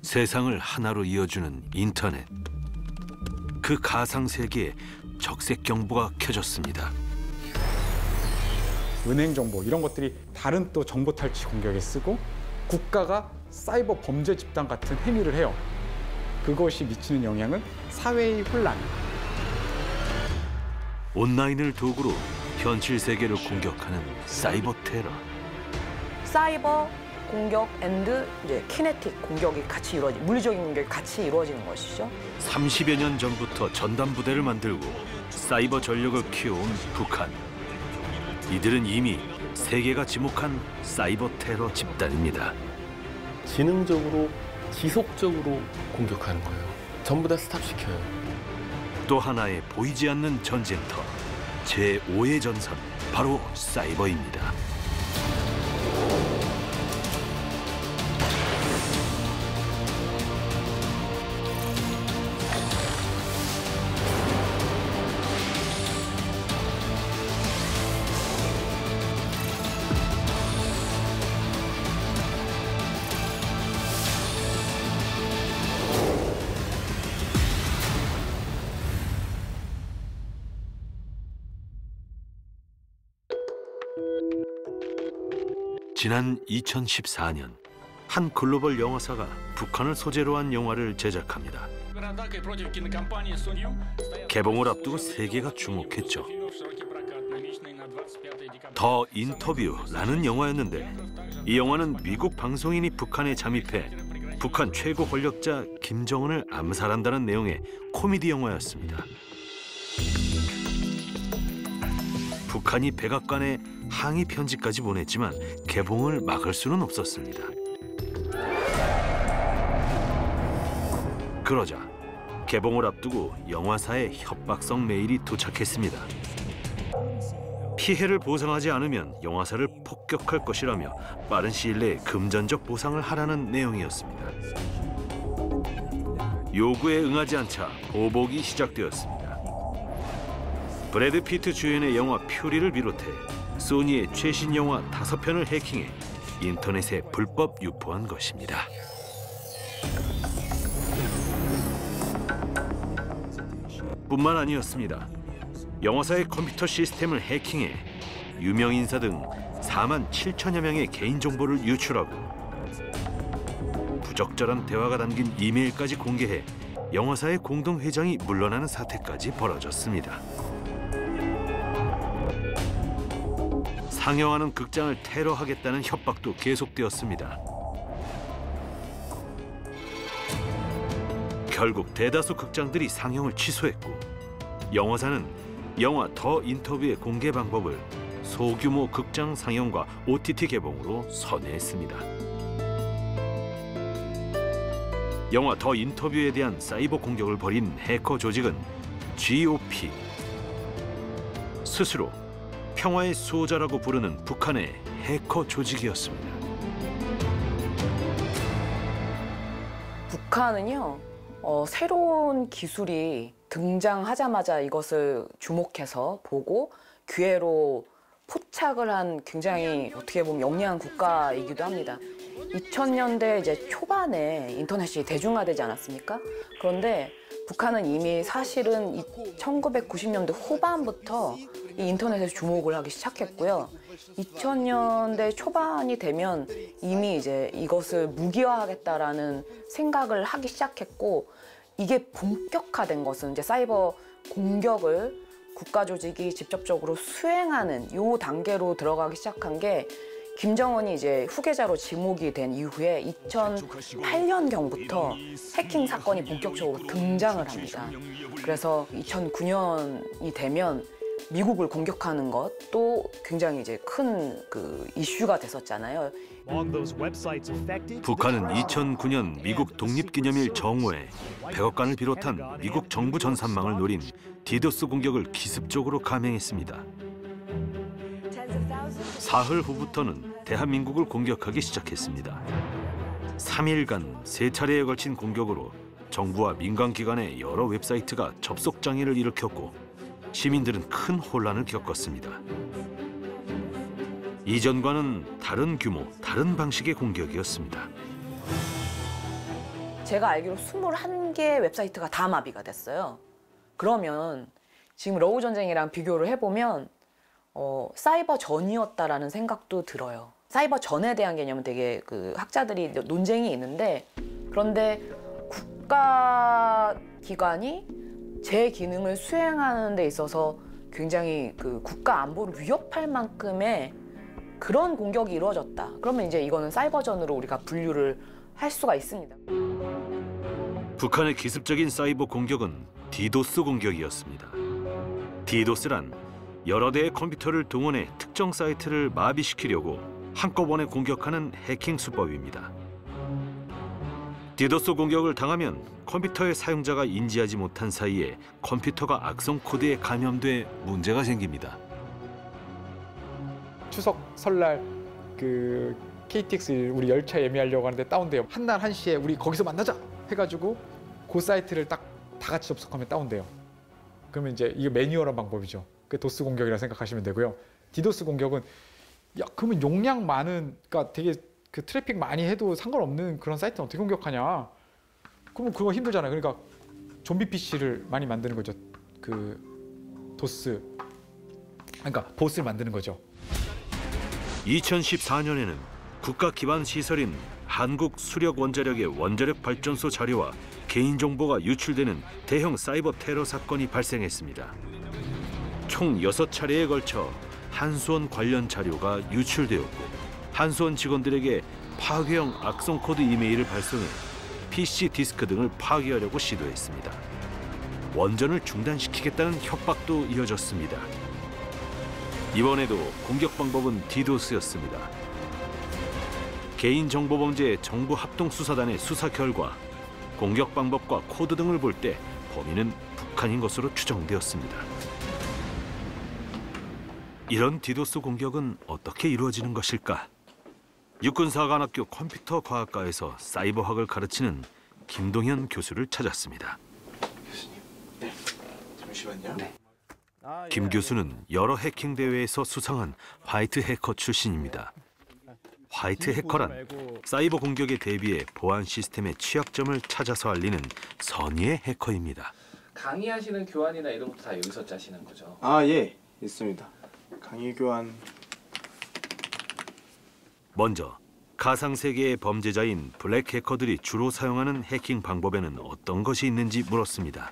세상을 하나로 이어주는 인터넷. 그 가상 세계에 적색 경보가 켜졌습니다. 은행 정보 이런 것들이 다른 또 정보 탈취 공격에 쓰고 국가가 사이버 범죄 집단 같은 행위를 해요. 그것이 미치는 영향은 사회의 혼란. 온라인을 도구로 현실 세계를 공격하는 사이버 테러. 사이버 공격 앤드 이제 키네틱 공격이 같이 물리적인 공격이 같이 이루어지는 것이죠. 30여 년 전부터 전담 부대를 만들고 사이버 전력을 키워온 북한. 이들은 이미 세계가 지목한 사이버 테러 집단입니다. 지능적으로 지속적으로 공격하는 거예요. 전부 다 스탑시켜요. 또 하나의 보이지 않는 전쟁터, 제5의 전선, 바로 사이버입니다. 지난 2014년 한 글로벌 영화사가 북한을 소재로 한 영화를 제작합니다. 개봉을 앞두고 세계가 주목했죠. 더 인터뷰라는 영화였는데 이 영화는 미국 방송인이 북한에 잠입해 북한 최고 권력자 김정은을 암살한다는 내용의 코미디 영화였습니다. 북한이 백악관에 항의 편지까지 보냈지만 개봉을 막을 수는 없었습니다. 그러자 개봉을 앞두고 영화사에 협박성 메일이 도착했습니다. 피해를 보상하지 않으면 영화사를 폭격할 것이라며 빠른 시일 내에 금전적 보상을 하라는 내용이었습니다. 요구에 응하지 않자 보복이 시작되었습니다. 브래드 피트 주연의 영화 퓨리를 비롯해 소니의 최신 영화 5편을 해킹해 인터넷에 불법 유포한 것입니다. 뿐만 아니었습니다. 영화사의 컴퓨터 시스템을 해킹해 유명 인사 등 4만 7천여 명의 개인정보를 유출하고 부적절한 대화가 담긴 이메일까지 공개해 영화사의 공동회장이 물러나는 사태까지 벌어졌습니다. 상영하는 극장을 테러하겠다는 협박도 계속되었습니다. 결국 대다수 극장들이 상영을 취소했고 영화사는 영화 더 인터뷰의 공개 방법을 소규모 극장 상영과 OTT 개봉으로 선회했습니다. 영화 더 인터뷰에 대한 사이버 공격을 벌인 해커 조직은 GOP, 스스로 평화의 수호자라고 부르는 북한의 해커 조직이었습니다. 북한은요, 새로운 기술이 등장하자마자 이것을 주목해서 보고 기회로 포착을 한 굉장히 어떻게 보면 영리한 국가이기도 합니다. 2000년대 이제 초반에 인터넷이 대중화되지 않았습니까? 그런데 북한은 이미 사실은 1990년대 후반부터 이 인터넷에 주목을 하기 시작했고요. 2000년대 초반이 되면 이미 이제 이것을 무기화하겠다라는 생각을 하기 시작했고, 이게 본격화된 것은 이제 사이버 공격을 국가 조직이 직접적으로 수행하는 요 단계로 들어가기 시작한 게 김정은이 이제 후계자로 지목이 된 이후에 2008년경부터 해킹 사건이 본격적으로 등장을 합니다. 그래서 2009년이 되면 미국을 공격하는 것도 굉장히 이제 큰 이슈가 됐었잖아요. 북한은 2009년 미국 독립기념일 정오에 백악관을 비롯한 미국 정부 전산망을 노린 디도스 공격을 기습적으로 감행했습니다. 사흘 후부터는 대한민국을 공격하기 시작했습니다. 3일간 3차례에 걸친 공격으로 정부와 민간기관의 여러 웹사이트가 접속 장애를 일으켰고 시민들은 큰 혼란을 겪었습니다. 이전과는 다른 규모, 다른 방식의 공격이었습니다. 제가 알기로 21개 웹사이트가 다 마비가 됐어요. 그러면 지금 러우 전쟁이랑 비교를 해보면 사이버 전이었다라는 생각도 들어요. 사이버 전에 대한 개념은 되게 그 학자들이 논쟁이 있는데, 그런데 국가 기관이 제 기능을 수행하는 데 있어서 굉장히 그 국가 안보를 위협할 만큼의 그런 공격이 이루어졌다. 그러면 이제 이거는 사이버전으로 우리가 분류를 할 수가 있습니다. 북한의 기습적인 사이버 공격은 디도스 공격이었습니다. 디도스란 여러 대의 컴퓨터를 동원해 특정 사이트를 마비시키려고 한꺼번에 공격하는 해킹 수법입니다. 디도스 공격을 당하면 컴퓨터의 사용자가 인지하지 못한 사이에 컴퓨터가 악성 코드에 감염돼 문제가 생깁니다. 추석 설날 그 KTX 우리 열차 예매하려고 하는데 다운돼요. 한날 1시에 우리 거기서 만나자 해가지고 그 사이트를 딱 다 같이 접속하면 다운돼요. 그러면 이제 이게 매뉴얼한 방법이죠. 그 도스 공격이라 생각하시면 되고요. 디도스 공격은 그러면 용량 많은, 그러니까 되게 그 트래픽 많이 해도 상관없는 그런 사이트는 어떻게 공격하냐? 그러면 그거 힘들잖아요. 그러니까 좀비 PC를 많이 만드는 거죠. 그 도스, 그러니까 보스를 만드는 거죠. 2014년에는 국가 기반 시설인 한국수력원자력의 원자력 발전소 자료와 개인정보가 유출되는 대형 사이버 테러 사건이 발생했습니다. 총 6차례에 걸쳐 한수원 관련 자료가 유출되었고, 한수원 직원들에게 파괴형 악성 코드 이메일을 발송해 PC 디스크 등을 파괴하려고 시도했습니다. 원전을 중단시키겠다는 협박도 이어졌습니다. 이번에도 공격 방법은 디도스였습니다. 개인정보범죄 정부합동수사단의 수사 결과 공격 방법과 코드 등을 볼 때 범인은 북한인 것으로 추정되었습니다. 이런 디도스 공격은 어떻게 이루어지는 것일까? 육군사관학교 컴퓨터과학과에서 사이버학을 가르치는 김동현 교수를 찾았습니다. 교수님, 네, 잠시만요. 네. 김 교수는 여러 해킹 대회에서 수상한 화이트 해커 출신입니다. 화이트 해커란 사이버 공격에 대비해 보안 시스템의 취약점을 찾아서 알리는 선의의 해커입니다. 강의하시는 교환이나 이런 것도 다 여기서 짜시는 거죠? 예, 있습니다. 강의 교환. 먼저 가상세계의 범죄자인 블랙 해커들이 주로 사용하는 해킹 방법에는 어떤 것이 있는지 물었습니다.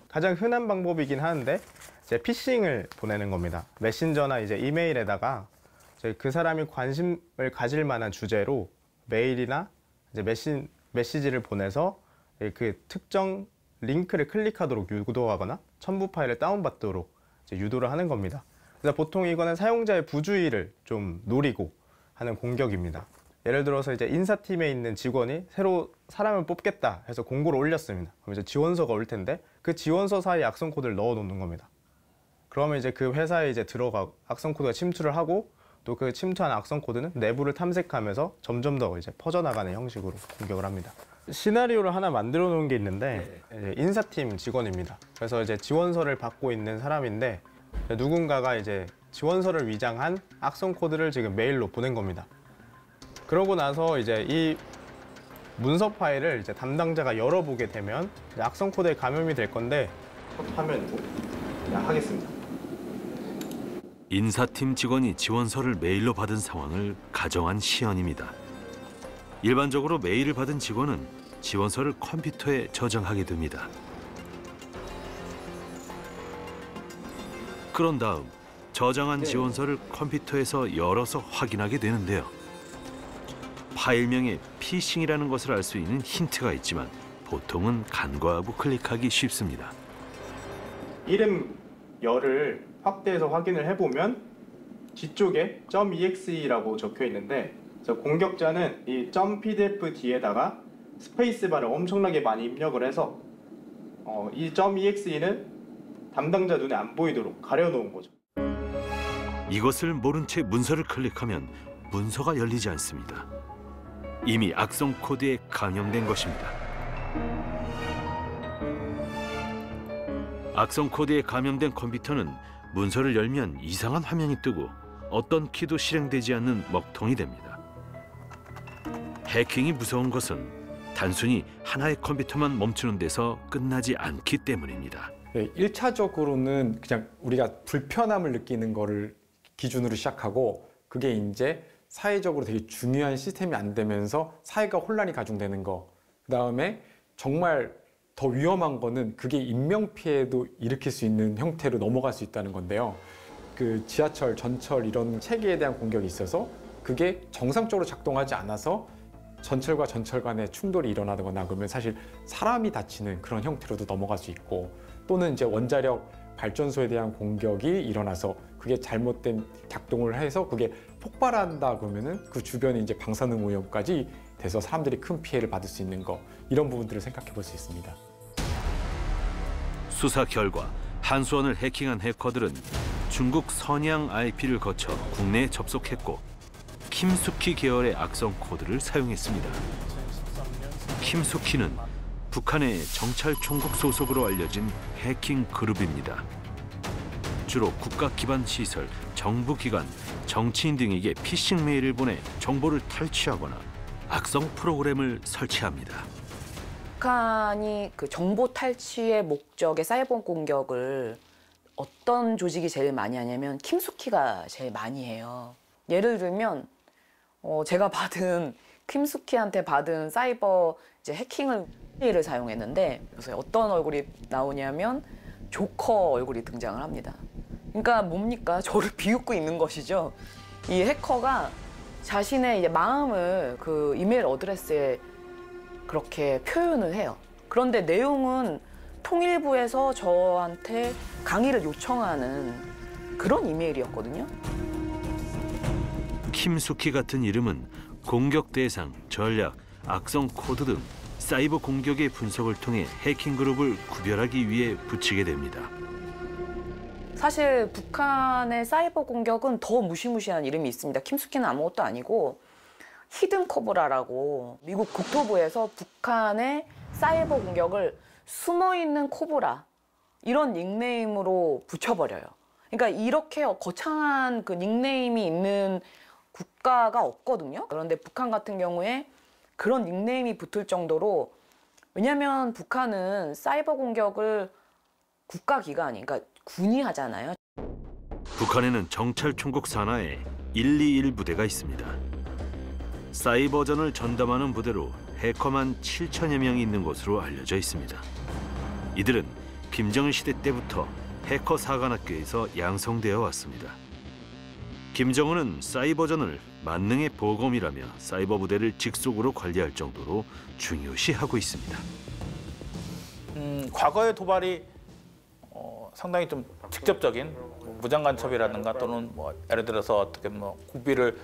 가장 흔한 방법이긴 하는데 이제 피싱을 보내는 겁니다. 메신저나 이제 이메일에다가 이제 그 사람이 관심을 가질 만한 주제로 메일이나 이제 메시지를 보내서 그 특정 링크를 클릭하도록 유도하거나 첨부 파일을 다운받도록 이제 유도를 하는 겁니다. 그래서 보통 이거는 사용자의 부주의를 좀 노리고 하는 공격입니다. 예를 들어서 이제 인사팀에 있는 직원이 새로 사람을 뽑겠다 해서 공고를 올렸습니다. 그럼 이제 지원서가 올 텐데 그 지원서 사이에 악성 코드를 넣어 놓는 겁니다. 그러면 이제 그 회사에 이제 들어가고 악성 코드가 침투를 하고 또 그 침투한 악성 코드는 내부를 탐색하면서 점점 더 이제 퍼져나가는 형식으로 공격을 합니다. 시나리오를 하나 만들어 놓은 게 있는데 이제 인사팀 직원입니다. 그래서 이제 지원서를 받고 있는 사람인데 누군가가 이제 지원서를 위장한 악성 코드를 지금 메일로 보낸 겁니다. 그러고 나서 이제 이 문서 파일을 이제 담당자가 열어보게 되면 이제 악성 코드에 감염이 될 건데 화면으로 그냥 하겠습니다. 인사팀 직원이 지원서를 메일로 받은 상황을 가정한 시연입니다. 일반적으로 메일을 받은 직원은 지원서를 컴퓨터에 저장하게 됩니다. 그런 다음 저장한 지원서를 컴퓨터에서 열어서 확인하게 되는데요. 파일명에 피싱이라는 것을 알 수 있는 힌트가 있지만 보통은 간과하고 클릭하기 쉽습니다. 이름 열을 확대해서 확인을 해보면 뒤쪽에 .exe라고 적혀 있는데 공격자는 이 .pdf 뒤에다가 스페이스바를 엄청나게 많이 입력을 해서 이 .exe는 담당자 눈에 안 보이도록 가려놓은 거죠. 이것을 모른 채 문서를 클릭하면 문서가 열리지 않습니다. 이미 악성 코드에 감염된 것입니다. 악성 코드에 감염된 컴퓨터는 문서를 열면 이상한 화면이 뜨고 어떤 키도 실행되지 않는 먹통이 됩니다. 해킹이 무서운 것은 단순히 하나의 컴퓨터만 멈추는 데서 끝나지 않기 때문입니다. 네, 1차적으로는 그냥 우리가 불편함을 느끼는 거를 기준으로 시작하고 그게 이제 사회적으로 되게 중요한 시스템이 안 되면서 사회가 혼란이 가중되는 거. 그다음에 정말 더 위험한 거는 그게 인명피해도 일으킬 수 있는 형태로 넘어갈 수 있다는 건데요. 그 지하철, 전철 이런 체계에 대한 공격이 있어서 그게 정상적으로 작동하지 않아서 전철과 전철 간의 충돌이 일어나거나 그러면 사실 사람이 다치는 그런 형태로도 넘어갈 수 있고 또는 이제 원자력 발전소에 대한 공격이 일어나서 그게 잘못된 작동을 해서 그게 폭발한다 그러면은 그 주변에 이제 방사능 오염까지 돼서 사람들이 큰 피해를 받을 수 있는 거 이런 부분들을 생각해 볼 수 있습니다. 수사 결과 한수원을 해킹한 해커들은 중국 선양 IP를 거쳐 국내에 접속했고 킴수키 계열의 악성 코드를 사용했습니다. 킴수키는 북한의 정찰총국 소속으로 알려진 해킹 그룹입니다. 주로 국가 기반 시설, 정부 기관, 정치인 등에게 피싱 메일을 보내 정보를 탈취하거나 악성 프로그램을 설치합니다. 북한이 그 정보 탈취의 목적의 사이버 공격을 어떤 조직이 제일 많이 하냐면 킴수키가 제일 많이 해요. 예를 들면 제가 받은 킴수키한테 받은 사이버 이제 해킹을 사용했는데 그래서 어떤 얼굴이 나오냐면 조커 얼굴이 등장을 합니다. 그러니까 뭡니까? 저를 비웃고 있는 것이죠. 이 해커가 자신의 이제 마음을 그 이메일 어드레스에 그렇게 표현을 해요. 그런데 내용은 통일부에서 저한테 강의를 요청하는 그런 이메일이었거든요. 킴수키 같은 이름은 공격 대상, 전략, 악성 코드 등 사이버 공격의 분석을 통해 해킹 그룹을 구별하기 위해 붙이게 됩니다. 사실 북한의 사이버 공격은 더 무시무시한 이름이 있습니다. 킴수키는 아무것도 아니고 히든 코브라라고 미국 국토부에서 북한의 사이버 공격을 숨어있는 코브라 이런 닉네임으로 붙여버려요. 그러니까 이렇게 거창한 그 닉네임이 있는 국가가 없거든요. 그런데 북한 같은 경우에 그런 닉네임이 붙을 정도로 왜냐하면 북한은 사이버 공격을 국가기관이 그러니까 군이 하잖아요. 북한에는 정찰총국 산하에 121 부대가 있습니다. 사이버전을 전담하는 부대로 해커만 7천여 명이 있는 것으로 알려져 있습니다. 이들은 김정일 시대 때부터 해커 사관학교에서 양성되어 왔습니다. 김정은은 사이버전을 만능의 보검이라며 사이버 부대를 직속으로 관리할 정도로 중요시하고 있습니다. 과거의 도발이 상당히 좀 직접적인 무장 간첩이라든가 또는 뭐 예를 들어서 어떻게 뭐 국비를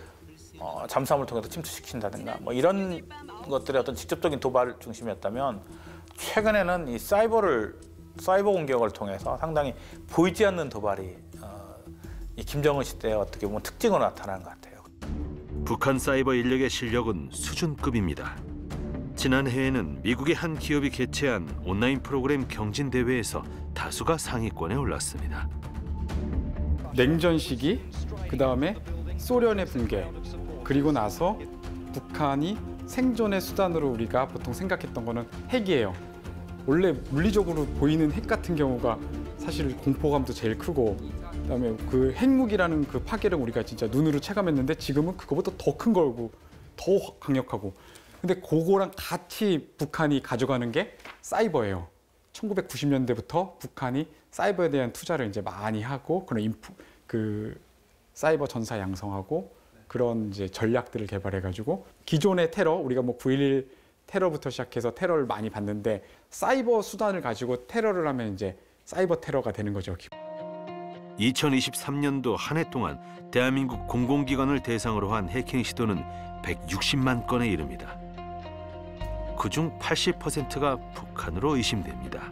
잠수함을 통해서 침투시킨다든가 뭐 이런 것들의 어떤 직접적인 도발 중심이었다면 최근에는 이 사이버 공격을 통해서 상당히 보이지 않는 도발이 이 김정은 시대의 어떻게 보면 특징으로 나타나는 것 같아요. 북한 사이버 인력의 실력은 수준급입니다. 지난해에는 미국의 한 기업이 개최한 온라인 프로그램 경진 대회에서 다수가 상위권에 올랐습니다. 냉전 시기, 그 다음에 소련의 붕괴, 그리고 나서 북한이 생존의 수단으로 우리가 보통 생각했던 거는 핵이에요. 원래 물리적으로 보이는 핵 같은 경우가 사실 공포감도 제일 크고 그다음에 그 핵무기라는 그 파괴를 우리가 진짜 눈으로 체감했는데 지금은 그거보다 더 큰 거고 더 강력하고 근데 그거랑 같이 북한이 가져가는 게 사이버예요. 1990년대부터 북한이 사이버에 대한 투자를 이제 많이 하고 그런 그 사이버 전사 양성하고 그런 이제 전략들을 개발해가지고 기존의 테러 우리가 뭐 9.11 테러부터 시작해서 테러를 많이 봤는데 사이버 수단을 가지고 테러를 하면 이제 사이버 테러가 되는 거죠. 2023년도 한 해 동안 대한민국 공공기관을 대상으로 한 해킹 시도는 160만 건에 이릅니다. 그중 80%가 북한으로 의심됩니다.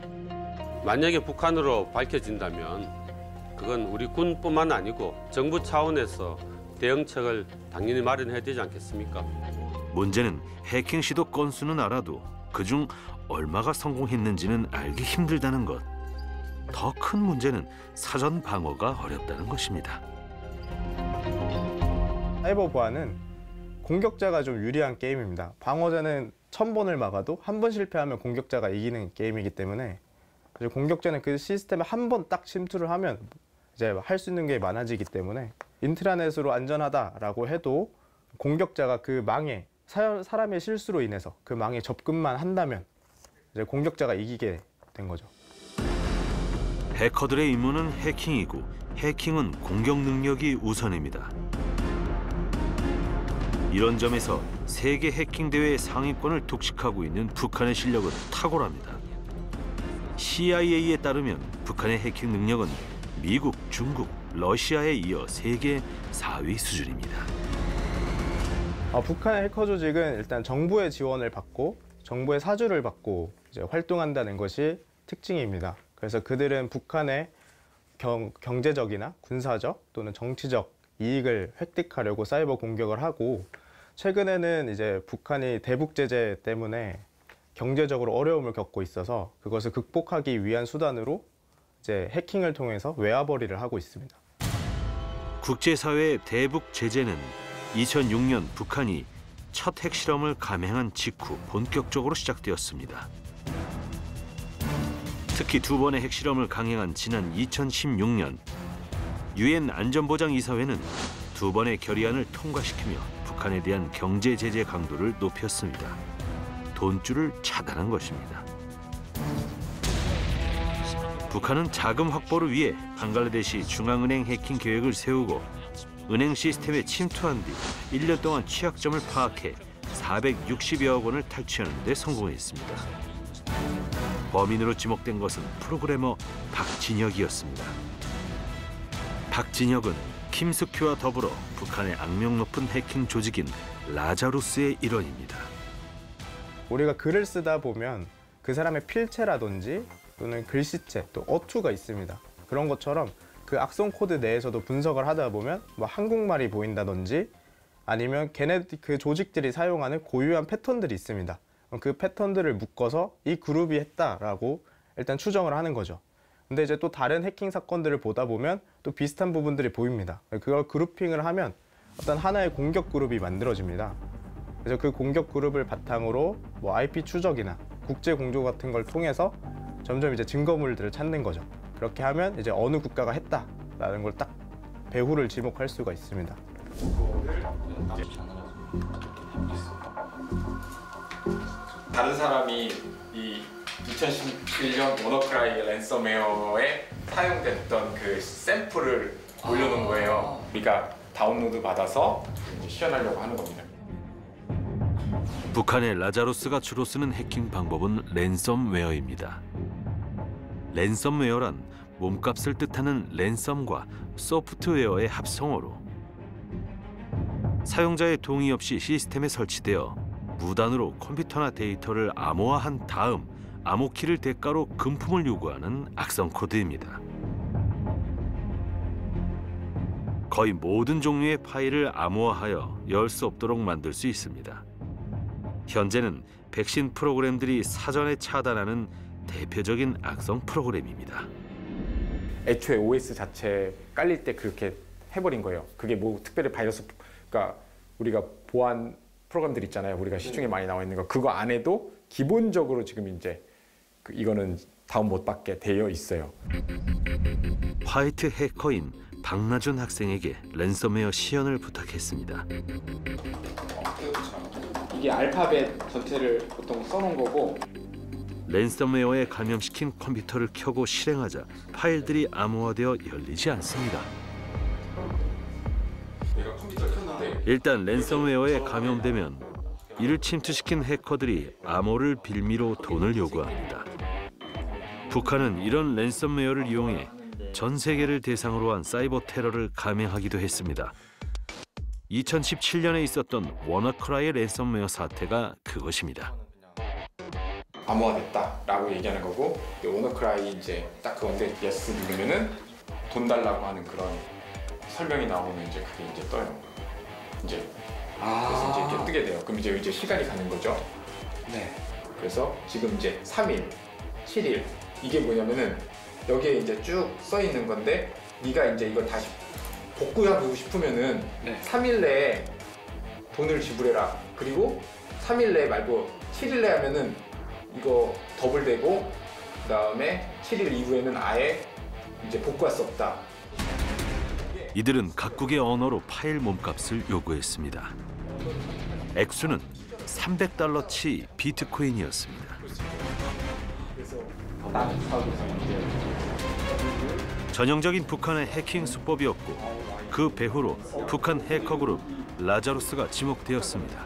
만약에 북한으로 밝혀진다면 그건 우리 군뿐만 아니고 정부 차원에서 대응책을 당연히 마련해야 되지 않겠습니까? 문제는 해킹 시도 건수는 알아도 그중 얼마가 성공했는지는 알기 힘들다는 것. 더 큰 문제는 사전 방어가 어렵다는 것입니다. 사이버 보안은 공격자가 좀 유리한 게임입니다. 방어자는 1000번을 막아도 한 번 실패하면 공격자가 이기는 게임이기 때문에 이제 공격자는 그 시스템에 한 번 딱 침투를 하면 이제 할 수 있는 게 많아지기 때문에 인트라넷으로 안전하다라고 해도 공격자가 그 망에 사람의 실수로 인해서 그 망에 접근만 한다면 이제 공격자가 이기게 된 거죠. 해커들의 임무는 해킹이고 해킹은 공격 능력이 우선입니다. 이런 점에서 세계 해킹 대회 상위권을 독식하고 있는 북한의 실력은 탁월합니다. CIA에 따르면 북한의 해킹 능력은 미국, 중국, 러시아에 이어 세계 4위 수준입니다. 북한의 해커 조직은 일단 정부의 지원을 받고 정부의 사주를 받고 이제 활동한다는 것이 특징입니다. 그래서 그들은 북한의 경제적이나 군사적 또는 정치적 이익을 획득하려고 사이버 공격을 하고 최근에는 이제 북한이 대북 제재 때문에 경제적으로 어려움을 겪고 있어서 그것을 극복하기 위한 수단으로 이제 해킹을 통해서 외화벌이를 하고 있습니다. 국제사회의 대북 제재는 2006년 북한이 첫 핵실험을 감행한 직후 본격적으로 시작되었습니다. 특히 두 번의 핵실험을 강행한 지난 2016년 유엔 안전보장이사회는 두 번의 결의안을 통과시키며 북한에 대한 경제 제재 강도를 높였습니다. 돈줄을 차단한 것입니다. 북한은 자금 확보를 위해 방글라데시 중앙은행 해킹 계획을 세우고 은행 시스템에 침투한 뒤 1년 동안 취약점을 파악해 460여억 원을 탈취하는 데 성공했습니다. 범인으로 지목된 것은 프로그래머 박진혁이었습니다. 박진혁은 김숙희와 더불어 북한의 악명 높은 해킹 조직인 라자루스의 일원입니다. 우리가 글을 쓰다 보면 그 사람의 필체라든지 또는 글씨체 또 어투가 있습니다. 그런 것처럼 그 악성 코드 내에서도 분석을 하다 보면 뭐 한국말이 보인다든지 아니면 그 조직들이 사용하는 고유한 패턴들이 있습니다. 그 패턴들을 묶어서 이 그룹이 했다라고 일단 추정을 하는 거죠. 근데 이제 또 다른 해킹 사건들을 보다 보면 또 비슷한 부분들이 보입니다. 그걸 그룹핑을 하면 어떤 하나의 공격 그룹이 만들어집니다. 그래서 그 공격 그룹을 바탕으로 뭐 IP 추적이나 국제 공조 같은 걸 통해서 점점 이제 증거물들을 찾는 거죠. 그렇게 하면 이제 어느 국가가 했다라는 걸 딱 배후를 지목할 수가 있습니다. 다른 사람이 이 2017년 워너크라이 랜섬웨어에 사용됐던 그 샘플을 올려놓은 거예요. 우리가 다운로드 받아서 시연하려고 하는 겁니다. 북한의 라자루스가 주로 쓰는 해킹 방법은 랜섬웨어입니다. 랜섬웨어란 몸값을 뜻하는 랜섬과 소프트웨어의 합성어로 사용자의 동의 없이 시스템에 설치되어 무단으로 컴퓨터나 데이터를 암호화한 다음 암호키를 대가로 금품을 요구하는 악성 코드입니다. 거의 모든 종류의 파일을 암호화하여 열 수 없도록 만들 수 있습니다. 현재는 백신 프로그램들이 사전에 차단하는 대표적인 악성 프로그램입니다. 애초에 OS 자체 깔릴 때 그렇게 해버린 거예요. 그게 뭐 특별히 바이러스, 그러니까 우리가 보안 프로그램들 있잖아요. 우리가 시중에 많이 나와 있는 거. 그거 안에도 기본적으로 지금 이제 이거는 다운 못 받게 되어 있어요. 화이트 해커인 박나준 학생에게 랜섬웨어 시연을 부탁했습니다. 이게 알파벳 전체를 보통 써놓은 거고 랜섬웨어에 감염시킨 컴퓨터를 켜고 실행하자 파일들이 암호화되어 열리지 않습니다. 일단 랜섬웨어에 감염되면 이를 침투시킨 해커들이 암호를 빌미로 돈을 요구합니다. 북한은 이런 랜섬웨어를 이용해 전 세계를 대상으로 한 사이버 테러를 감행하기도 했습니다. 2017년에 있었던 워너크라이 랜섬웨어 사태가 그것입니다. 암호화됐다라고 얘기하는 거고 워너크라이 이제 딱 그건데 예스 누르면은 돈 달라고 하는 그런 설명이 나오면 이제 그게 이제 떠요. 이제 그래서 이제 이렇게 뜨게 돼요. 그럼 이제 시간이 가는 거죠. 네. 그래서 지금 이제 3일, 7일 이게 뭐냐면은 여기에 이제 쭉 써 있는 건데 네가 이제 이걸 다시 복구하고 싶으면은 3일 내에 돈을 지불해라. 그리고 3일 내에 말고 7일 내에 하면은 이거 더블되고 그다음에 7일 이후에는 아예 이제 복구할 수 없다. 이들은 각국의 언어로 파일 몸값을 요구했습니다. 액수는 $300치 비트코인이었습니다. 전형적인 북한의 해킹 수법이었고 그 배후로 북한 해커 그룹 라자루스가 지목되었습니다.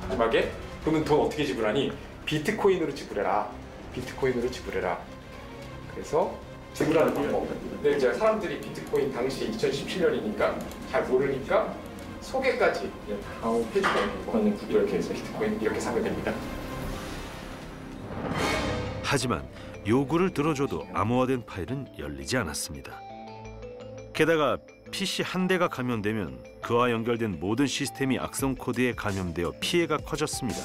마지막에 그러면 돈 어떻게 지불하니? 비트코인으로 지불해라. 비트코인으로 지불해라. 그래서 지불하는 방법. 근데 이제 사람들이 비트코인 당시 2017년이니까 잘 모르니까 소개까지 다음 페이지가 있는 이렇게 해서 비트코인 이렇게 사게 됩니다. 하지만 요구를 들어줘도 암호화된 파일은 열리지 않았습니다. 게다가 PC 한 대가 감염되면 그와 연결된 모든 시스템이 악성 코드에 감염되어 피해가 커졌습니다.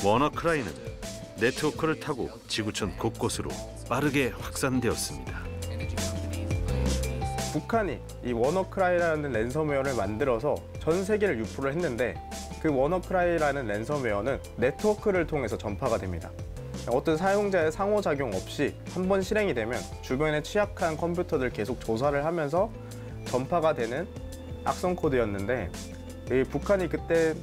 워너크라이는 네트워크를 타고 지구촌 곳곳으로 빠르게 확산되었습니다. 북한이 이 워너크라이라는 랜섬웨어를 만들어서 전 세계를 유포를 했는데 그 워너크라이라는 랜섬웨어는 네트워크를 통해서 전파가 됩니다. 어떤 사용자의 상호작용 없이 한번 실행이 되면 주변에 취약한 컴퓨터들 계속 조사를 하면서 전파가 되는 악성 코드였는데 이 북한이 그때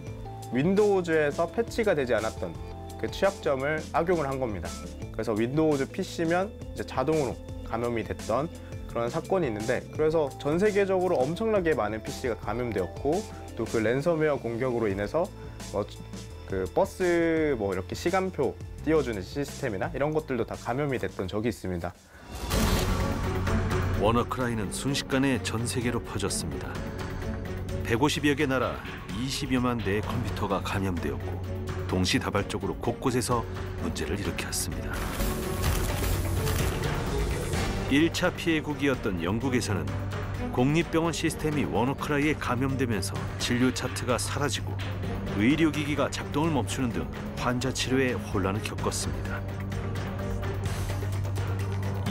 윈도우즈에서 패치가 되지 않았던 그 취약점을 악용을 한 겁니다. 그래서 윈도우즈 PC면 이제 자동으로 감염이 됐던 그런 사건이 있는데 그래서 전 세계적으로 엄청나게 많은 PC가 감염되었고 또 그 랜섬웨어 공격으로 인해서 그 버스 이렇게 시간표 띄워주는 시스템이나 이런 것들도 다 감염이 됐던 적이 있습니다. 워너크라이는 순식간에 전 세계로 퍼졌습니다. 150여 개 나라 20여만 대의 컴퓨터가 감염되었고 동시다발적으로 곳곳에서 문제를 일으켰습니다. 1차 피해국이었던 영국에서는 공립병원 시스템이 워너크라이에 감염되면서 진료 차트가 사라지고 의료기기가 작동을 멈추는 등 환자 치료에 혼란을 겪었습니다.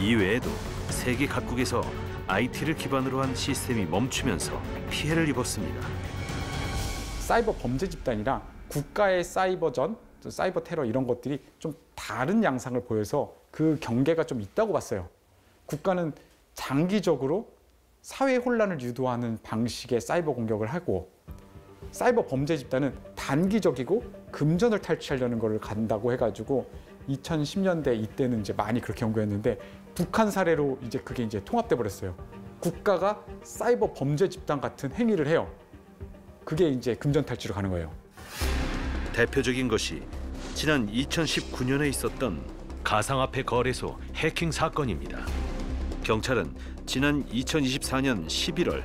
이외에도 세계 각국에서 IT를 기반으로 한 시스템이 멈추면서 피해를 입었습니다. 사이버 범죄 집단이랑 국가의 사이버전, 사이버 테러 이런 것들이 좀 다른 양상을 보여서 그 경계가 좀 있다고 봤어요. 국가는 장기적으로 사회 혼란을 유도하는 방식의 사이버 공격을 하고 사이버 범죄 집단은 단기적이고 금전을 탈취하려는 걸 간다고 해가지고 2010년대 이때는 이제 많이 그렇게 연구했는데 북한 사례로 이제 그게 이제 통합돼 버렸어요. 국가가 사이버 범죄 집단 같은 행위를 해요. 그게 이제 금전 탈취로 가는 거예요. 대표적인 것이 지난 2019년에 있었던 가상화폐 거래소 해킹 사건입니다. 경찰은 지난 2024년 11월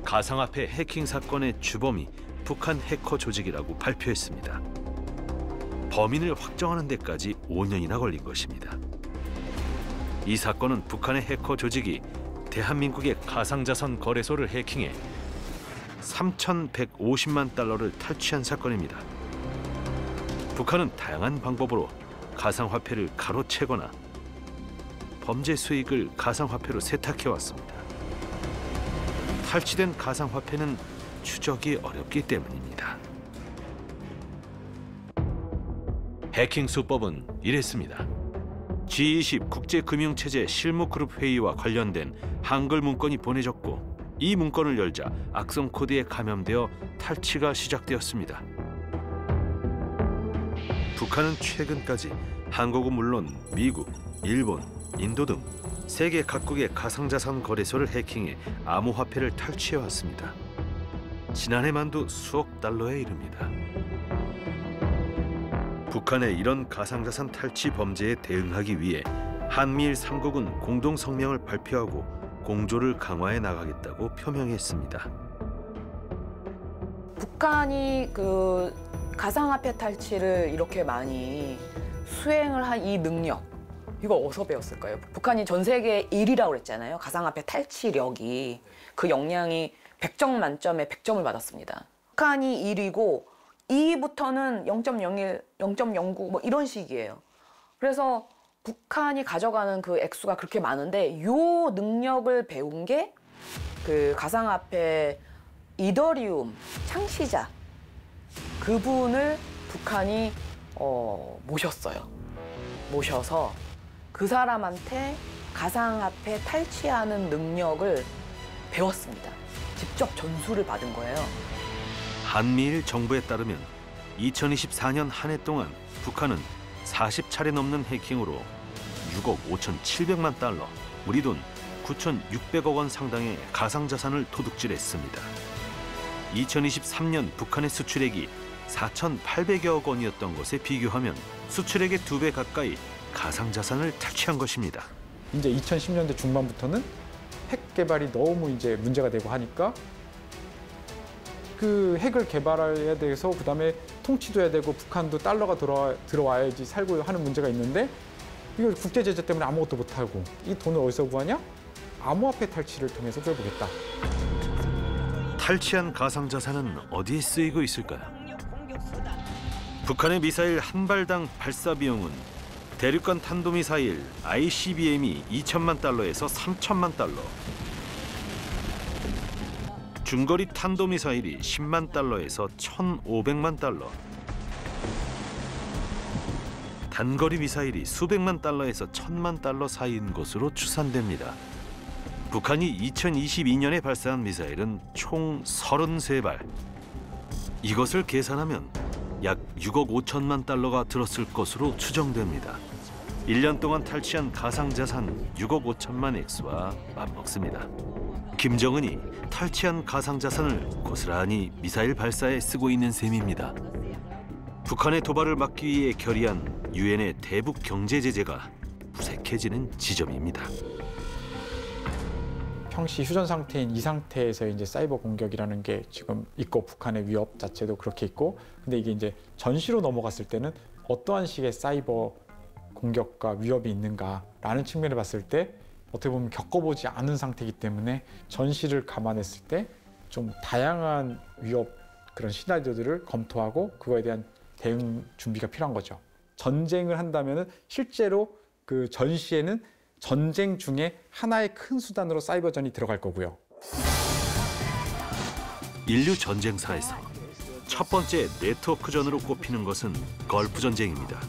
가상화폐 해킹 사건의 주범이 북한 해커 조직이라고 발표했습니다. 범인을 확정하는 데까지 5년이나 걸린 것입니다. 이 사건은 북한의 해커 조직이 대한민국의 가상자산 거래소를 해킹해 3,150만 달러를 탈취한 사건입니다. 북한은 다양한 방법으로 가상화폐를 가로채거나 범죄 수익을 가상화폐로 세탁해왔습니다. 탈취된 가상화폐는 추적이 어렵기 때문입니다. 해킹 수법은 이랬습니다. G20 국제금융체제 실무그룹 회의와 관련된 한글 문건이 보내졌고 이 문건을 열자 악성 코드에 감염되어 탈취가 시작되었습니다. 북한은 최근까지 한국은 물론 미국, 일본, 인도 등 세계 각국의 가상자산 거래소를 해킹해 암호화폐를 탈취해왔습니다. 지난해만도 수억 달러에 이릅니다. 북한의 이런 가상자산 탈취 범죄에 대응하기 위해 한미일 3국은 공동 성명을 발표하고 공조를 강화해 나가겠다고 표명했습니다. 북한이 그 가상화폐 탈취를 이렇게 많이 수행을 한 이 능력, 이거 어디서 배웠을까요? 북한이 전 세계 1위라고 그랬잖아요. 가상화폐 탈취력이. 그 역량이 100점 만점에 100점을 받았습니다. 북한이 1위고 2위부터는 0.01, 0.09 뭐 이런 식이에요. 그래서 북한이 가져가는 그 액수가 그렇게 많은데 요 능력을 배운 게 그 가상화폐 이더리움 창시자 그분을 북한이 모셨어요. 모셔서 그 사람한테 가상화폐 탈취하는 능력을 배웠습니다. 직접 전수를 받은 거예요. 한미일 정부에 따르면 2024년 한 해 동안 북한은 40차례 넘는 해킹으로 6억 5,700만 달러, 우리 돈 9,600억 원 상당의 가상자산을 도둑질했습니다. 2023년 북한의 수출액이 4,800여억 원이었던 것에 비교하면 수출액의 2배 가까이 가상자산을 탈취한 것입니다. 이제 2010년대 중반부터는 핵 개발이 너무 이제 문제가 되고 하니까 그 핵을 개발해야 돼서 그다음에 통치도 해야 되고 북한도 달러가 들어와야지 살고 하는 문제가 있는데 이걸 국제 제재 때문에 아무것도 못 하고 이 돈을 어디서 구하냐? 암호화폐 탈취를 통해서 구해보겠다. 탈취한 가상자산은 어디에 쓰이고 있을까요? 북한의 미사일 한 발당 발사 비용은 대륙간 탄도미사일 ICBM이 2천만 달러에서 3천만 달러, 중거리 탄도미사일이 10만 달러에서 1,500만 달러, 단거리 미사일이 수백만 달러에서 1,000만 달러 사이인 것으로 추산됩니다. 북한이 2022년에 발사한 미사일은 총 33발. 이것을 계산하면 약 6억 5천만 달러가 들었을 것으로 추정됩니다. 1년 동안 탈취한 가상자산 6억 5천만 액수와 맞먹습니다. 김정은이 탈취한 가상자산을 고스란히 미사일 발사에 쓰고 있는 셈입니다. 북한의 도발을 막기 위해 결의한 유엔의 대북 경제 제재가 무색해지는 지점입니다. 평시 휴전 상태인 이 상태에서 이제 사이버 공격이라는 게 지금 있고 북한의 위협 자체도 그렇게 있고 근데 이게 이제 전시로 넘어갔을 때는 어떠한 식의 사이버 공격과 위협이 있는가라는 측면을 봤을 때 어떻게 보면 겪어보지 않은 상태이기 때문에 전시를 감안했을 때 좀 다양한 위협 그런 시나리오들을 검토하고 그거에 대한 대응 준비가 필요한 거죠. 전쟁을 한다면은 실제로 그 전시에는 전쟁 중에 하나의 큰 수단으로 사이버전이 들어갈 거고요. 인류 전쟁사에서 첫 번째 네트워크전으로 꼽히는 것은 걸프 전쟁입니다.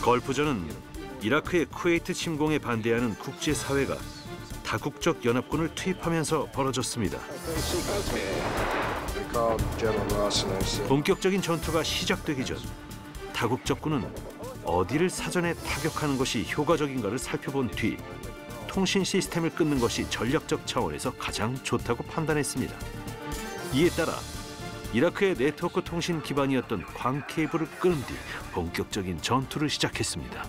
걸프전은 이라크의 쿠웨이트 침공에 반대하는 국제사회가 다국적 연합군을 투입하면서 벌어졌습니다. 본격적인 전투가 시작되기 전 다국적군은 어디를 사전에 타격하는 것이 효과적인가를 살펴본 뒤 통신 시스템을 끊는 것이 전략적 차원에서 가장 좋다고 판단했습니다. 이에 따라 이라크의 네트워크 통신 기반이었던 광 케이블을 끊은 뒤 본격적인 전투를 시작했습니다.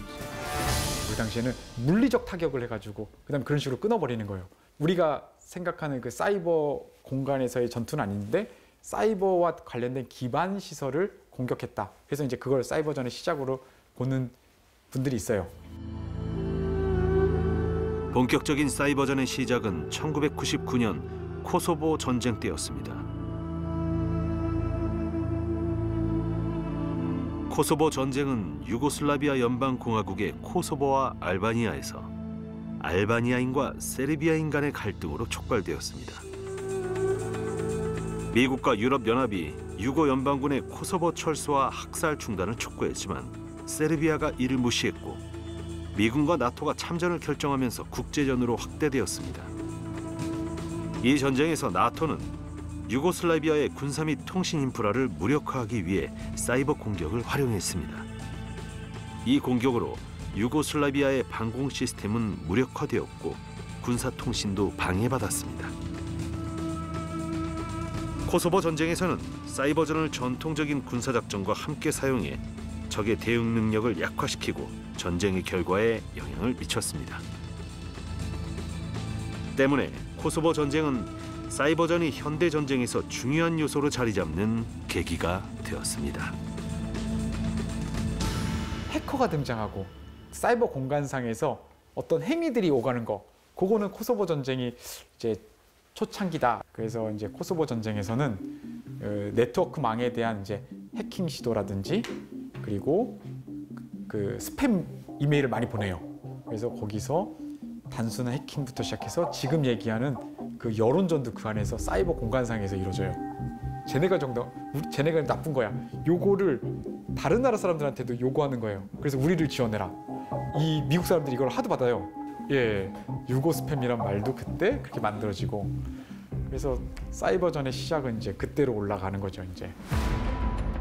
그 당시에는 물리적 타격을 해가지고 그다음에 그런 식으로 끊어버리는 거예요. 우리가 생각하는 그 사이버 공간에서의 전투는 아닌데 사이버와 관련된 기반 시설을 공격했다. 그래서 이제 그걸 사이버전의 시작으로 보는 분들이 있어요. 본격적인 사이버전의 시작은 1999년 코소보 전쟁 때였습니다. 코소보 전쟁은 유고슬라비아 연방공화국의 코소보와 알바니아에서 알바니아인과 세르비아인 간의 갈등으로 촉발되었습니다. 미국과 유럽연합이 유고 연방군의 코소보 철수와 학살 중단을 촉구했지만 세르비아가 이를 무시했고 미군과 나토가 참전을 결정하면서 국제전으로 확대되었습니다. 이 전쟁에서 나토는 유고슬라비아의 군사 및 통신 인프라를 무력화하기 위해 사이버 공격을 활용했습니다. 이 공격으로 유고슬라비아의 방공 시스템은 무력화되었고 군사 통신도 방해받았습니다. 코소보 전쟁에서는 사이버전을 전통적인 군사작전과 함께 사용해 적의 대응 능력을 약화시키고 전쟁의 결과에 영향을 미쳤습니다. 때문에 코소보 전쟁은 사이버전이 현대 전쟁에서 중요한 요소로 자리 잡는 계기가 되었습니다. 해커가 등장하고 사이버 공간상에서 어떤 행위들이 오가는 거, 그거는 코소보 전쟁이 이제 초창기다. 그래서 이제 코소보 전쟁에서는 네트워크망에 대한 이제 해킹 시도라든지 그리고 그 스팸 이메일을 많이 보내요. 그래서 거기서 단순한 해킹부터 시작해서 지금 얘기하는 그 여론전도 그 안에서 사이버 공간상에서 이루어져요. 쟤네가 나쁜 거야. 요거를 다른 나라 사람들한테도 요구하는 거예요. 그래서 우리를 지원해라. 이 미국 사람들이 이걸 하도 받아요. 예, 유고 스팸이란 말도 그때 그렇게 만들어지고. 그래서 사이버전의 시작은 이제 그때로 올라가는 거죠, 이제.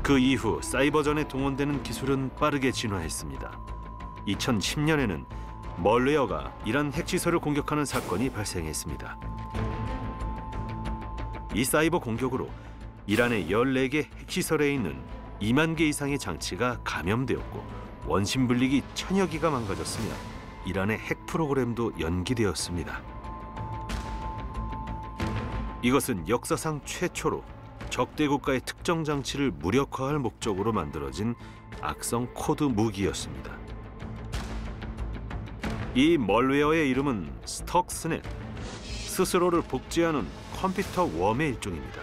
그 이후 사이버전에 동원되는 기술은 빠르게 진화했습니다. 2010년에는 멀웨어가 이란 핵시설을 공격하는 사건이 발생했습니다. 이 사이버 공격으로 이란의 14개 핵시설에 있는 2만 개 이상의 장치가 감염되었고 원심 분리기 1000여 기가 망가졌으며 이란의 핵 프로그램도 연기되었습니다. 이것은 역사상 최초로 적대 국가의 특정 장치를 무력화할 목적으로 만들어진 악성 코드 무기였습니다. 이 멀웨어의 이름은 스톡스넷, 스스로를 복제하는 컴퓨터 웜의 일종입니다.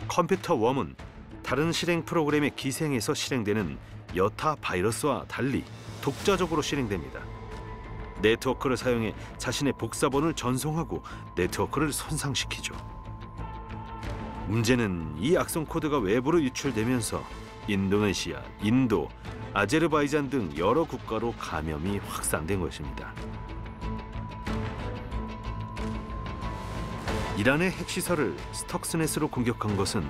컴퓨터 웜은 다른 실행 프로그램의 기생에서 실행되는 여타 바이러스와 달리 독자적으로 실행됩니다. 네트워크를 사용해 자신의 복사본을 전송하고 네트워크를 손상시키죠. 문제는 이 악성 코드가 외부로 유출되면서 인도네시아, 인도, 아제르바이잔 등 여러 국가로 감염이 확산된 것입니다. 이란의 핵시설을 스톡스넷으로 공격한 것은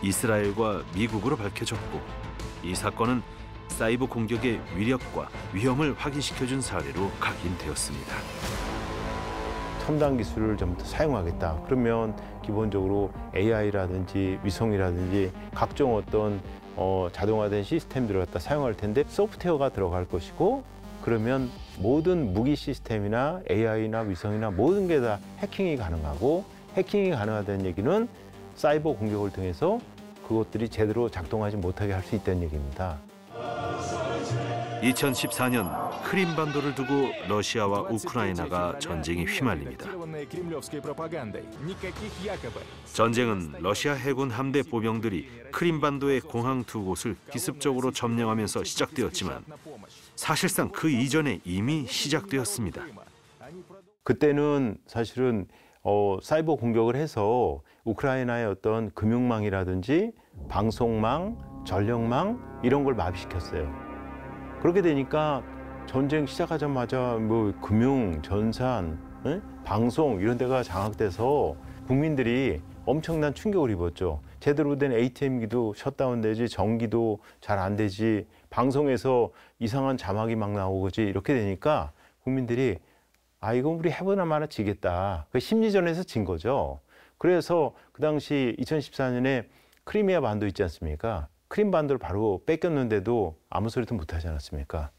이스라엘과 미국으로 밝혀졌고 이 사건은 사이버 공격의 위력과 위험을 확인시켜준 사례로 각인되었습니다. 첨단 기술을 좀 더 사용하겠다. 그러면 기본적으로 AI라든지 위성이라든지 각종 어떤 자동화된 시스템들을 갖다 사용할 텐데 소프트웨어가 들어갈 것이고 그러면 모든 무기 시스템이나 AI나 위성이나 모든 게 다 해킹이 가능하고 해킹이 가능하다는 얘기는 사이버 공격을 통해서 그것들이 제대로 작동하지 못하게 할 수 있다는 얘기입니다. 2014년 크림반도를 두고 러시아와 우크라이나가 전쟁에 휘말립니다. 전쟁은 러시아 해군 함대 보병들이 크림반도의 공항 두 곳을 기습적으로 점령하면서 시작되었지만 사실상 그 이전에 이미 시작되었습니다. 그때는 사실은 사이버 공격을 해서 우크라이나의 어떤 금융망이라든지 방송망, 전력망 이런 걸 마비시켰어요. 그렇게 되니까 전쟁 시작하자마자 뭐 금융, 전산, 방송 이런 데가 장악돼서 국민들이 엄청난 충격을 입었죠. 제대로 된 ATM기도 셧다운되지, 전기도 잘 안 되지, 방송에서 이상한 자막이 막 나오지 이렇게 되니까 국민들이 아 이거 우리 해보나 마나 지겠다. 그 심리전에서 진 거죠. 그래서 그 당시 2014년에 크리미아 반도 있지 않습니까? 크림 반도를 바로 뺏겼는데도 아무 소리도 못하지 않았습니까?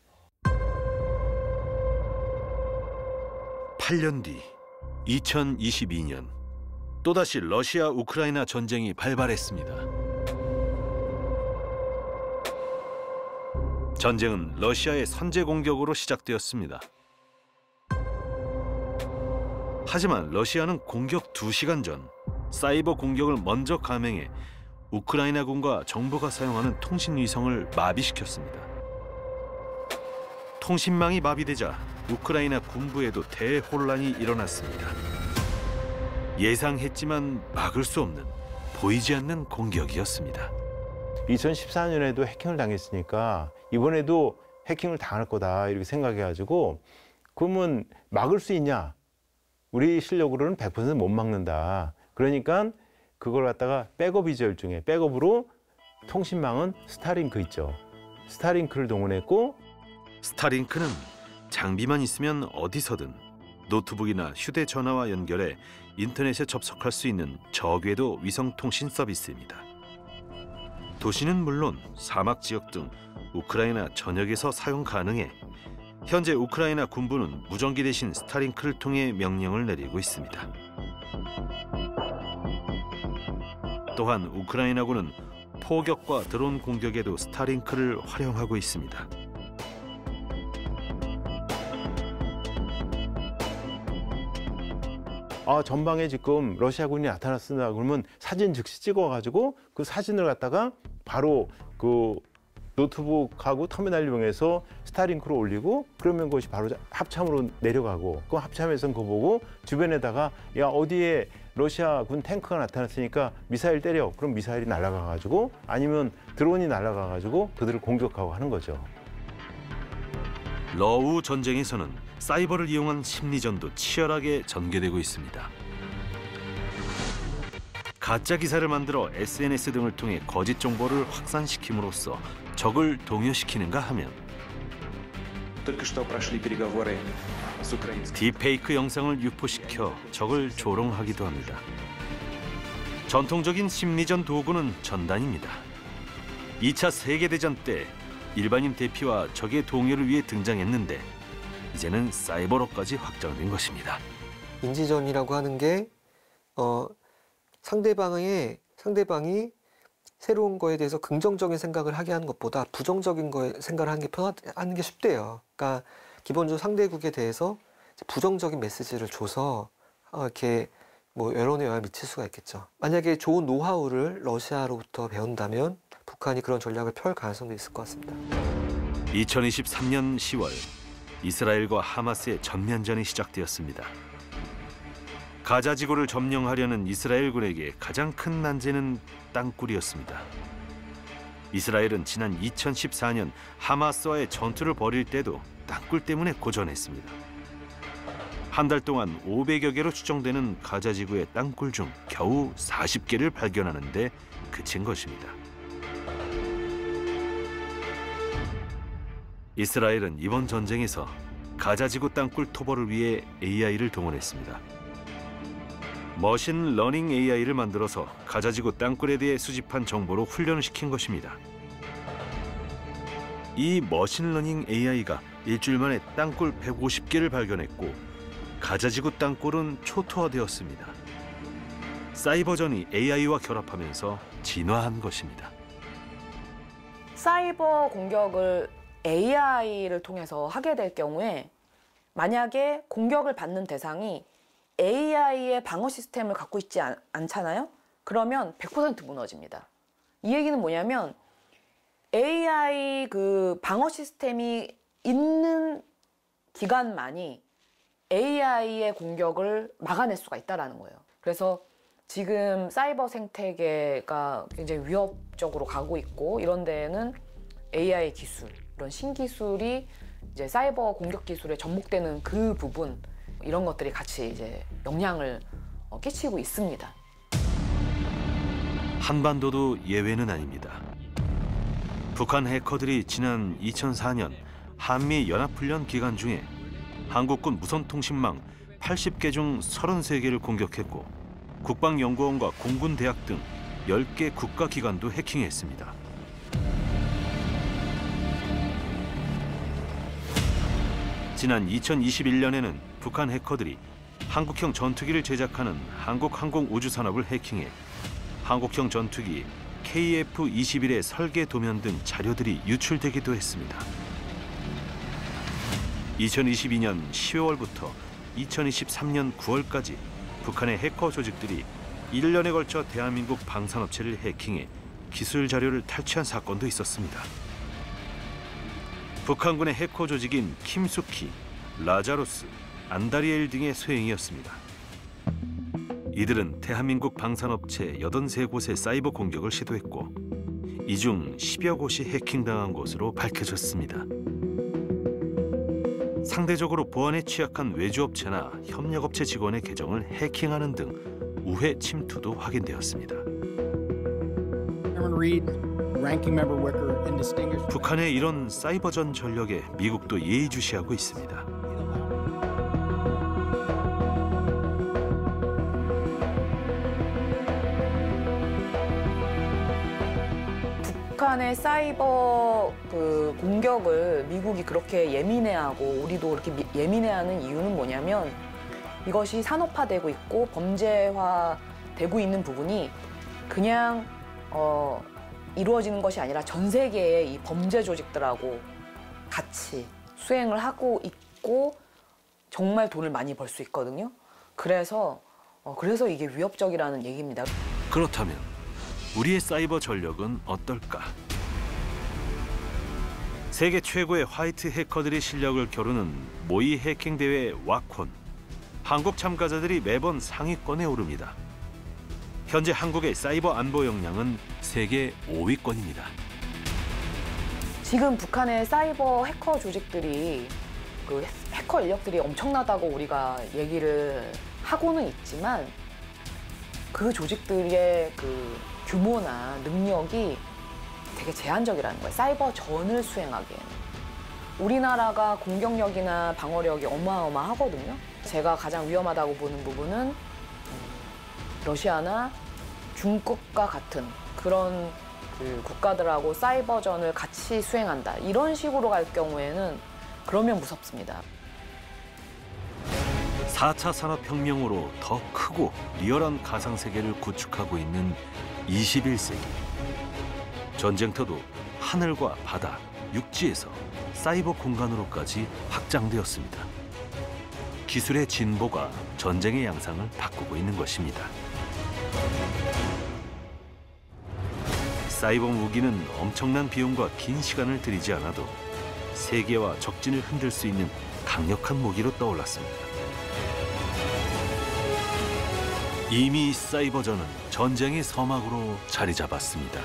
8년 뒤 2022년 또다시 러시아 우크라이나 전쟁이 발발했습니다. 전쟁은 러시아의 선제 공격으로 시작되었습니다. 하지만 러시아는 공격 2시간 전 사이버 공격을 먼저 감행해 우크라이나군과 정부가 사용하는 통신위성을 마비시켰습니다. 통신망이 마비되자 우크라이나 군부에도 대혼란이 일어났습니다. 예상했지만 막을 수 없는, 보이지 않는 공격이었습니다. 2014년에도 해킹을 당했으니까 이번에도 해킹을 당할 거다 이렇게 생각해가지고 그러면 막을 수 있냐? 우리 실력으로는 100% 못 막는다. 그러니까 그걸 갖다가 백업이죠, 일종의 백업으로 통신망은 스타링크 있죠. 스타링크를 동원했고 스타링크는 장비만 있으면 어디서든 노트북이나 휴대전화와 연결해 인터넷에 접속할 수 있는 저궤도 위성통신 서비스입니다. 도시는 물론 사막 지역 등 우크라이나 전역에서 사용 가능해 현재 우크라이나 군부는 무전기 대신 스타링크를 통해 명령을 내리고 있습니다. 또한 우크라이나군은 포격과 드론 공격에도 스타링크를 활용하고 있습니다. 전방에 지금 러시아군이 나타났습니다. 그러면 사진 즉시 찍어가지고 그 사진을 갖다가 바로 그 노트북하고 터미널 이용해서 스타링크로 올리고 그러면 그것이 바로 합참으로 내려가고 그 합참에서는 그거 보고 주변에다가 야 어디에 러시아군 탱크가 나타났으니까 미사일 때려. 그럼 미사일이 날아가가지고 아니면 드론이 날아가가지고 그들을 공격하고 하는 거죠. 러우 전쟁에서는 사이버를 이용한 심리전도 치열하게 전개되고 있습니다. 가짜 기사를 만들어 SNS 등을 통해 거짓 정보를 확산시킴으로써 적을 동요시키는가 하면 딥페이크 영상을 유포시켜 적을 조롱하기도 합니다. 전통적인 심리전 도구는 전단입니다. 2차 세계대전 때 일반인 대피와 적의 동요를 위해 등장했는데 이제는 사이버로까지 확장된 것입니다. 인지전이라고 하는 게 상대방이 새로운 거에 대해서 긍정적인 생각을 하게 하는 것보다 부정적인 거에 생각을 하는 게 쉽대요. 그러니까 기본적으로 상대국에 대해서 부정적인 메시지를 줘서 이렇게 뭐 여론에 영향을 미칠 수가 있겠죠. 만약에 좋은 노하우를 러시아로부터 배운다면 북한이 그런 전략을 펼 가능성도 있을 것 같습니다. 2023년 10월 이스라엘과 하마스의 전면전이 시작되었습니다. 가자 지구를 점령하려는 이스라엘군에게 가장 큰 난제는 땅굴이었습니다. 이스라엘은 지난 2014년 하마스와의 전투를 벌일 때도 땅굴 때문에 고전했습니다. 한 달 동안 500여 개로 추정되는 가자 지구의 땅굴 중 겨우 40개를 발견하는 데 그친 것입니다. 이스라엘은 이번 전쟁에서 가자 지구 땅굴 토벌을 위해 AI를 동원했습니다. 머신 러닝 AI를 만들어서 가자지구 땅굴에 대해 수집한 정보로 훈련을 시킨 것입니다. 이 머신 러닝 AI가 일주일 만에 땅굴 150개를 발견했고 가자지구 땅굴은 초토화되었습니다. 사이버전이 AI와 결합하면서 진화한 것입니다. 사이버 공격을 AI를 통해서 하게 될 경우에 만약에 공격을 받는 대상이 AI의 방어 시스템을 갖고 있지 않잖아요? 그러면 100% 무너집니다. 이 얘기는 뭐냐면 AI 그 방어 시스템이 있는 기간만이 AI의 공격을 막아낼 수가 있다는 거예요. 그래서 지금 사이버 생태계가 굉장히 위협적으로 가고 있고 이런 데에는 AI 기술, 이런 신기술이 이제 사이버 공격 기술에 접목되는 그 부분 이런 것들이 같이 이제 영향을 끼치고 있습니다. 한반도도 예외는 아닙니다. 북한 해커들이 지난 2004년 한미 연합훈련 기간 중에 한국군 무선통신망 80개 중 33개를 공격했고 국방연구원과 공군대학 등 10개 국가기관도 해킹했습니다. 지난 2021년에는 북한 해커들이 한국형 전투기를 제작하는 한국항공우주산업을 해킹해 한국형 전투기 KF-21의 설계 도면 등 자료들이 유출되기도 했습니다. 2022년 10월부터 2023년 9월까지 북한의 해커 조직들이 1년에 걸쳐 대한민국 방산업체를 해킹해 기술 자료를 탈취한 사건도 있었습니다. 북한군의 해커 조직인 킴수키, 라자로스, 안다리엘 등의 소행이었습니다. 이들은 대한민국 방산업체 83곳의 사이버 공격을 시도했고 이 중 10여 곳이 해킹당한 것으로 밝혀졌습니다. 상대적으로 보안에 취약한 외주업체나 협력업체 직원의 계정을 해킹하는 등 우회 침투도 확인되었습니다. 북한의 이런 사이버전 전력에 미국도 예의주시하고 있습니다. 북한의 사이버 그 공격을 미국이 그렇게 예민해하고 우리도 그렇게 예민해하는 이유는 뭐냐면 이것이 산업화되고 있고 범죄화되고 있는 부분이 그냥 이루어지는 것이 아니라 전 세계의 이 범죄 조직들하고 같이 수행을 하고 있고 정말 돈을 많이 벌 수 있거든요. 그래서 이게 위협적이라는 얘기입니다. 그렇다면 우리의 사이버 전력은 어떨까? 세계 최고의 화이트 해커들이 실력을 겨루는 모의 해킹 대회 와콘. 한국 참가자들이 매번 상위권에 오릅니다. 현재 한국의 사이버 안보 역량은 세계 5위권입니다. 지금 북한의 사이버 해커 조직들이 그 해커 인력들이 엄청나다고 우리가 얘기를 하고는 있지만 그 조직들의 그 규모나 능력이 되게 제한적이라는 거예요. 사이버전을 수행하기에는. 우리나라가 공격력이나 방어력이 어마어마하거든요. 제가 가장 위험하다고 보는 부분은 러시아나 중국과 같은 그런 그 국가들하고 사이버전을 같이 수행한다. 이런 식으로 갈 경우에는 그러면 무섭습니다. 4차 산업혁명으로 더 크고 리얼한 가상세계를 구축하고 있는 21세기. 전쟁터도 하늘과 바다, 육지에서 사이버 공간으로까지 확장되었습니다. 기술의 진보가 전쟁의 양상을 바꾸고 있는 것입니다. 사이버 무기는 엄청난 비용과 긴 시간을 들이지 않아도 세계와 적진을 흔들 수 있는 강력한 무기로 떠올랐습니다. 이미 사이버전은 전쟁의 서막으로 자리 잡았습니다.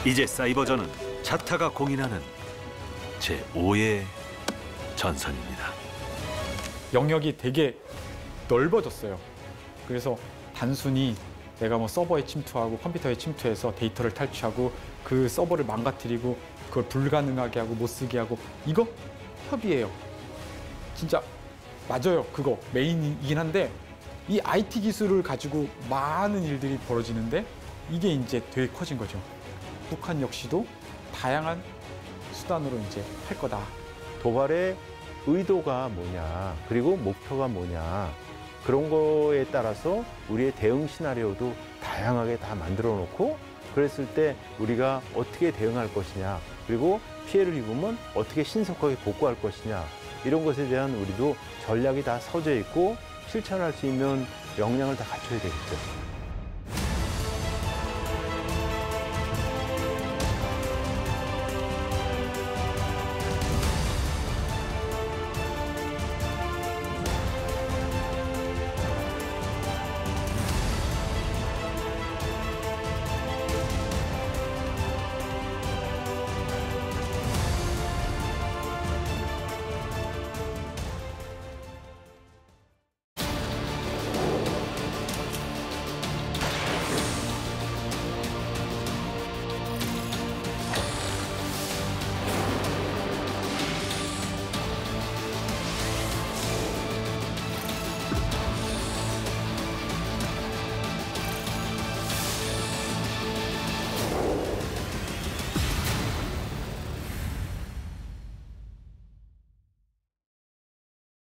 이제 사이버전은 자타가 공인하는 제5의 전선입니다. 영역이 되게 넓어졌어요. 그래서 단순히 내가 뭐 서버에 침투하고 컴퓨터에 침투해서 데이터를 탈취하고 그 서버를 망가뜨리고 그걸 불가능하게 하고 못 쓰게 하고 이거 협의예요. 진짜 맞아요. 그거 메인이긴 한데 이 IT 기술을 가지고 많은 일들이 벌어지는데 이게 이제 되게 커진 거죠. 북한 역시도 다양한 수단으로 이제 할 거다. 도발의 의도가 뭐냐, 그리고 목표가 뭐냐, 그런 거에 따라서 우리의 대응 시나리오도 다양하게 다 만들어 놓고 그랬을 때 우리가 어떻게 대응할 것이냐, 그리고 피해를 입으면 어떻게 신속하게 복구할 것이냐, 이런 것에 대한 우리도 전략이 다 서져 있고 실천할 수 있는 역량을 다 갖춰야 되겠죠.